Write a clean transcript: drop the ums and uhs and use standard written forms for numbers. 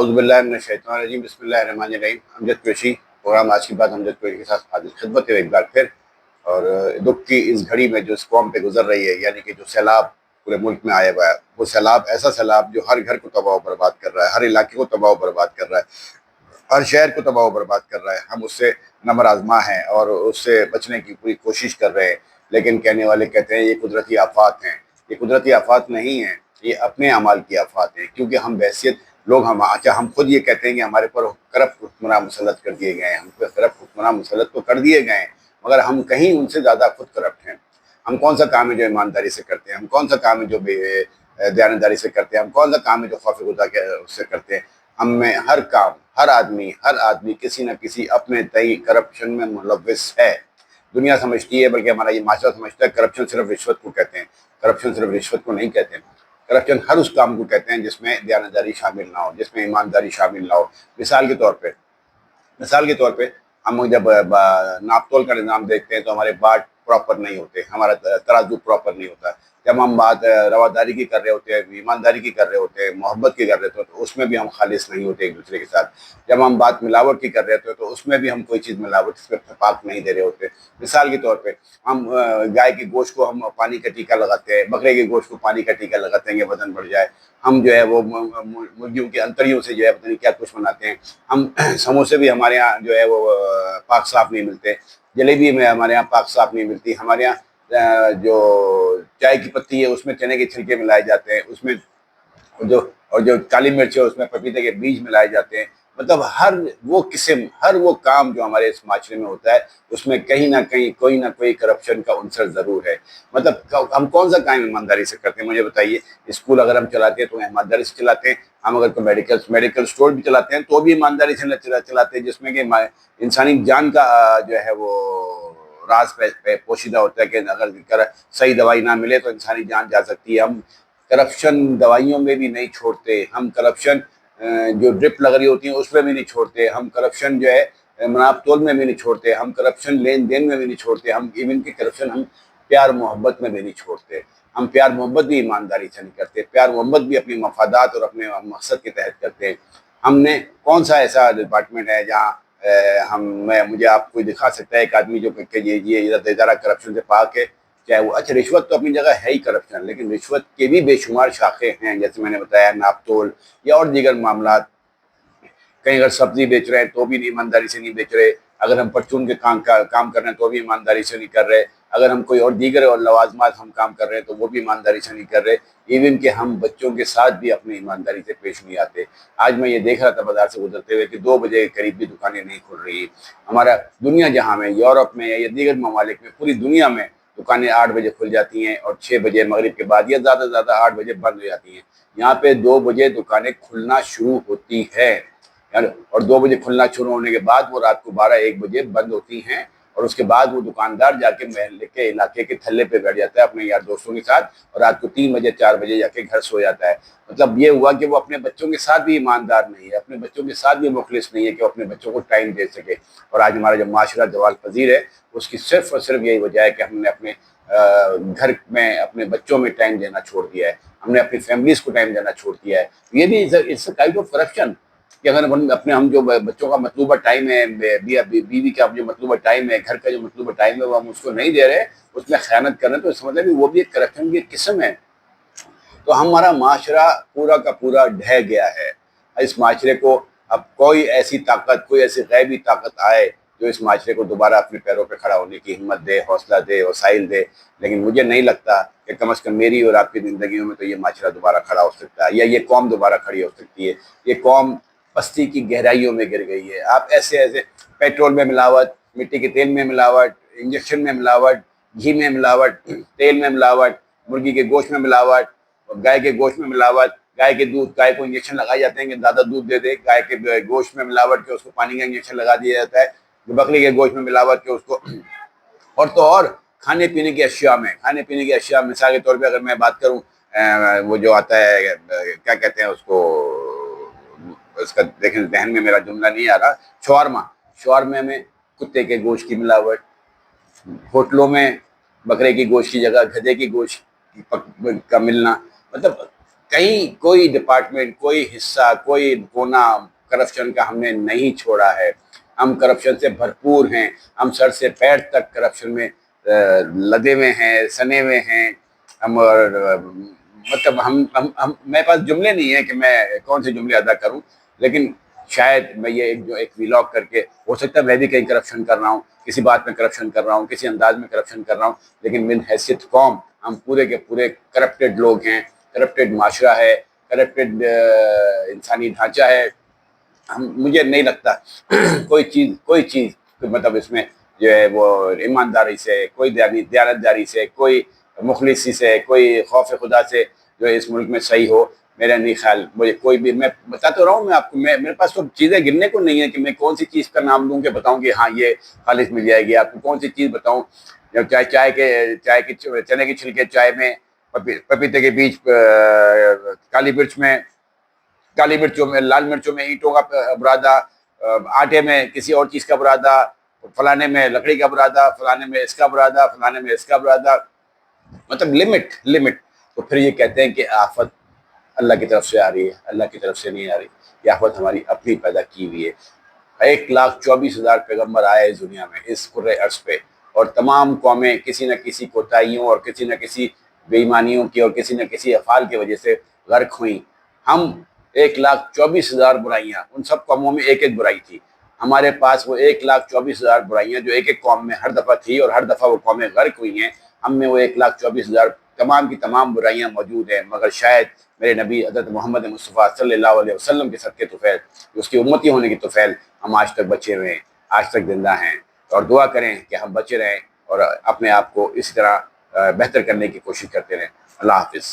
اعوذ باللہ من الشیطان الرجیم، بسم اللہ الرحمن الرحیم۔ امجد قریشی پروگرام آج کی بات امجد قریشی کے ساتھ حاضر خدمت ہے ایک بار پھر۔ اور دکھ کی اس گھڑی میں جو اس قوم پہ گزر رہی ہے، یعنی کہ جو سیلاب پورے ملک میں آیا ہوا ہے، وہ سیلاب ایسا سیلاب جو ہر گھر کو تباہ و برباد کر رہا ہے، ہر علاقے کو تباہ و برباد کر رہا ہے، ہر شہر کو تباہ و برباد کر رہا ہے۔ ہم اس سے نمر آزما ہیں اور اس سے بچنے کی پوری کوشش کر رہے ہیں، لیکن کہنے والے کہتے ہیں یہ قدرتی آفات ہیں۔ یہ قدرتی آفات نہیں ہیں، یہ اپنے اعمال کی آفات ہیں، کیونکہ ہم بحیثیت لوگ ہم خود یہ کہتے ہیں کہ ہمارے پر کرپٹ حکمراں مسلط کر دیے گئے ہیں، ہم پر کرپٹ حکمراں مسلط تو کر دیے گئے ہیں، مگر ہم کہیں ان سے زیادہ خود کرپٹ ہیں۔ ہم کون سا کام ہے جو ایمانداری سے کرتے ہیں، ہم کون سا کام ہے جو دیانتداری سے کرتے ہیں، ہم کون سا کام ہے جو خوف خدا سے کرتے ہیں۔ ہم میں ہر کام، ہر آدمی کسی نہ کسی اپنے تئی کرپشن میں ملوث ہے۔ دنیا سمجھتی ہے، بلکہ ہمارا یہ معاشرہ سمجھتا ہے کرپشن صرف رشوت کو کہتے ہیں۔ کرپشن صرف رشوت کو نہیں کہتے ہیں، کرپشن ہر اس کام کو کہتے ہیں جس میں دیانتداری شامل نہ ہو، جس میں ایمانداری شامل نہ ہو۔ مثال کے طور پہ ہم جب ناپ تول کا نظام دیکھتے ہیں تو ہمارے باٹ پراپر نہیں ہوتے، ہمارا ترازو پراپر نہیں ہوتا۔ جب ہم بات رواداری کی کر رہے ہوتے ہیں، ایمانداری کی کر رہے ہوتے ہیں، محبت کی کر رہے ہوتے ہیں، تو اس میں بھی ہم خالص نہیں ہوتے ایک دوسرے کے ساتھ۔ جب ہم بات ملاوٹ کی کر رہے ہوتے ہیں تو اس میں بھی ہم کوئی چیز ملاوٹ، اس میں اتفاق نہیں دے رہے ہوتے۔ مثال کے طور پہ ہم گائے کے گوشت کو ہم پانی کا ٹیکا لگاتے ہیں، بکرے کے گوشت کو پانی کا ٹیکا لگاتے ہیں کہ وزن بڑھ جائے۔ ہم جو ہے وہ مرغیوں کے انتڑیوں سے جو ہے پتہ نہیں کیا کچھ بناتے ہیں۔ ہم سموسے بھی ہمارے ہاں جو ہے وہ پاک صاف نہیں ملتے، جلیبی میں ہمارے ہاں پاک صاف نہیں ملتی، ہمارے ہاں جو چائے کی پتی ہے اس میں چنے کے چھلکے ملائے جاتے ہیں، اس میں جو کالی مرچ ہے اس میں پپیتے کے بیج ملائے جاتے ہیں۔ مطلب ہر وہ قسم، ہر وہ کام جو ہمارے اس معاشرے میں ہوتا ہے اس میں کہیں نہ کہیں کوئی نہ کوئی کرپشن کا عنصر ضرور ہے۔ مطلب ہم کون سا کام ایمانداری سے کرتے ہیں مجھے بتائیے۔ اسکول اگر ہم چلاتے ہیں تو ایمانداری سے چلاتے ہیں، ہم اگر کوئی میڈیکل اسٹور بھی چلاتے ہیں تو بھی ایمانداری سے چلاتے ہیں، جس میں کہ انسانی جان کا جو ہے وہ راز پوشیدہ ہوتا ہے کہ اگر صحیح دوائی نہ ملے تو انسانی جان جا سکتی ہے۔ ہم کرپشن دوائیوں میں بھی نہیں چھوڑتے، ہم کرپشن جو ڈرپ لگ رہی ہوتی ہیں اس میں بھی نہیں چھوڑتے، ہم کرپشن جو ہے مناپ تول میں بھی نہیں چھوڑتے، ہم کرپشن لین دین میں بھی نہیں چھوڑتے، ہم ایون کی کرپشن ہم پیار محبت میں بھی نہیں چھوڑتے۔ ہم پیار محبت بھی ایمانداری سے نہیں کرتے، پیار محبت بھی اپنی مفادات اور اپنے مقصد کے تحت کرتے ہیں۔ ہم نے کون سا ایسا ڈپارٹمنٹ ہے جہاں مجھے آپ کو دکھا سکتا ہے ایک آدمی جو کہ یہ ادارہ کرپشن سے پاک ہے؟ چاہے وہ اچھا رشوت تو اپنی جگہ ہے ہی کرپشن، لیکن رشوت کے بھی بے شمار شاخیں ہیں، جیسے میں نے بتایا ناپ تول یا اور دیگر معاملات۔ کہیں اگر سبزی بیچ رہے ہیں تو بھی ایمانداری سے نہیں بیچ رہے، اگر ہم پرچون کے کام کر رہے ہیں تو بھی ایمانداری سے نہیں کر رہے، اگر ہم کوئی اور دیگر اور لوازمات ہم کام کر رہے ہیں تو وہ بھی ایمانداری سے نہیں کر رہے، ایون کہ ہم بچوں کے ساتھ بھی اپنی ایمانداری سے پیش نہیں آتے۔ آج میں یہ دیکھ رہا تھا بازار سے گزرتے ہوئے کہ 2 بجے کے قریب بھی دکانیں نہیں کھل رہی۔ ہمارا دنیا جہاں میں، یورپ میں یا دیگر ممالک میں، پوری دنیا میں دکانیں 8 بجے کھل جاتی ہیں اور 6 بجے مغرب کے بعد یا زیادہ سے زیادہ 8 بجے بند ہو جاتی ہیں۔ یہاں پہ 2 بجے دکانیں کھلنا شروع ہوتی ہے، اور 2 بجے کھلنا شروع ہونے کے بعد وہ رات کو 12-1 بجے بند ہوتی ہیں، اور اس کے بعد وہ دکاندار جا کے محلے کے علاقے کے تھلے پہ بیٹھ جاتا ہے اپنے یار دوستوں کے ساتھ، اور رات کو 3 بجے 4 بجے جا کے گھر سو جاتا ہے۔ مطلب یہ ہوا کہ وہ اپنے بچوں کے ساتھ بھی ایماندار نہیں ہے، اپنے بچوں کے ساتھ بھی مخلص نہیں ہے کہ وہ اپنے بچوں کو ٹائم دے سکے۔ اور آج ہمارا جو معاشرہ زوال پذیر ہے اس کی صرف اور صرف یہی وجہ ہے کہ ہم نے اپنے گھر میں اپنے بچوں میں ٹائم دینا چھوڑ دیا ہے، ہم نے اپنی فیملیز کو ٹائم دینا چھوڑ دیا ہے۔ یہ بھی it's a kind of corruption کہ اگر ہم جو بچوں کا مطلوبہ ٹائم ہے، بیوی کا جو مطلوبہ ٹائم ہے، گھر کا جو مطلوبہ ٹائم ہے وہ ہم اس کو نہیں دے رہے، اس میں خیانت کر رہے ہیں، تو اس مطلب وہ بھی ایک کرپشن کی ایک قسم ہے۔ تو ہمارا معاشرہ پورا کا پورا ڈھہ گیا ہے۔ اس معاشرے کو اب کوئی ایسی طاقت، کوئی ایسی غیبی طاقت آئے جو اس معاشرے کو دوبارہ اپنے پیروں پہ کھڑا ہونے کی ہمت دے، حوصلہ دے، وسائل دے، لیکن مجھے نہیں لگتا کہ کم از کم میری اور آپ کی زندگیوں میں تو یہ معاشرہ دوبارہ کھڑا ہو سکتا ہے، یا یہ قوم دوبارہ کھڑی ہو سکتی ہے۔ یہ قوم پستی کی گہرائیوں میں گر گئی ہے۔ آپ ایسے پیٹرول میں ملاوٹ، مٹی کے تیل میں ملاوٹ، انجیکشن میں ملاوٹ، گھی میں ملاوٹ، تیل میں ملاوٹ، مرغی کے گوشت میں ملاوٹ، گائے کے گوشت میں ملاوٹ، گائے کے دودھ، گائے کو انجیکشن لگائے جاتے ہیں کہ زیادہ دودھ دے دے، گائے کے گوشت میں ملاوٹ کہ اس کو پانی کا انجیکشن لگا دیا جاتا ہے، بکری کے گوشت میں ملاوٹ کہ اس کو اور کھانے پینے کی اشیاء مثال کے طور پہ اگر میں بات کروں، وہ جو آتا ہے کیا کہتے ہیں اس کو، اس کا دیکھیں ذہن میں میرا جملہ نہیں آ رہا، شورمے میں کتے کے گوشت کی ملاوٹ، ہوٹلوں میں بکرے کی گوشت کی جگہ گدھے کی گوشت کا ملنا، مطلب کہیں کوئی ڈپارٹمنٹ، کوئی حصہ، کوئی کونا کرپشن کا ہم نے نہیں چھوڑا ہے. ہم کرپشن سے بھرپور ہیں. ہم سر سے پیر تک کرپشن میں لدے ہوئے ہیں، سنے ہوئے ہیں. ہم مطلب ہم میرے پاس جملے نہیں ہیں کہ میں کون سے جملے ادا کروں، لیکن شاید میں یہ ایک ویلاگ کر کے، ہو سکتا ہے میں بھی کہیں کرپشن کر رہا ہوں، کسی بات میں کرپشن کر رہا ہوں، کسی انداز میں کرپشن کر رہا ہوں، لیکن من حیثیت قوم ہم پورے کے پورے کرپٹڈ لوگ ہیں. کرپٹڈ معاشرہ ہے، کرپٹڈ انسانی ڈھانچہ ہے. مجھے نہیں لگتا کوئی چیز مطلب اس میں جو ہے وہ ایمانداری سے، کوئی دیانتداری سے، کوئی مخلصی سے، کوئی خوف خدا سے جو ہے اس ملک میں صحیح ہو. میرا نہیں خیال. مجھے کوئی بھی، میں بتا تو رہا ہوں میں آپ کو، میرے پاس تو چیزیں گننے کو نہیں ہے کہ میں کون سی چیز کا نام لوں کہ بتاؤں کہ ہاں یہ خالص مل جائے گی آپ کو. کون سی چیز بتاؤں؟ چائے کے چنے کے چھلکے چائے میں، پپیتے کے بیج کالی مرچوں میں، لال مرچوں میں اینٹوں کا برادہ، آٹے میں کسی اور چیز کا برادہ، فلانے میں لکڑی کا برادہ، فلانے میں اس کا برادہ، فلانے میں اس کا برادہ. مطلب لمٹ. تو پھر یہ کہتے ہیں کہ آفت اللہ کی طرف سے آ رہی ہے. اللہ کی طرف سے نہیں آ رہی. یہ آفت ہماری اپنی پیدا کی ہوئی ہے. 1,24,000 پیغمبر آئے اس دنیا میں، اس کرۂ ارض پہ، اور تمام قومیں کسی نہ کسی کوتاہیوں اور کسی نہ کسی بے ایمانیوں کی اور کسی نہ کسی افعال کی وجہ سے غرق ہوئیں. ہم 1,24,000 برائیاں، ان سب قوموں میں ایک ایک برائی تھی. ہمارے پاس وہ 1,24,000 برائیاں جو ایک ایک قوم میں ہر دفعہ تھی، اور ہر دفعہ وہ قومیں غرق ہوئی ہیں. ہم میں وہ 1,24,000 تمام کی تمام برائیاں موجود ہیں، مگر شاید میرے نبی حضرت محمد مصطفیٰ صلی اللہ علیہ وسلم کے صدقے طفیل، اس کی امتی ہونے کی طفیل، ہم آج تک بچے ہوئے ہیں، آج تک زندہ ہیں. اور دعا کریں کہ ہم بچے رہیں اور اپنے آپ کو اسی طرح بہتر کرنے کی کوشش کرتے رہیں. اللہ حافظ.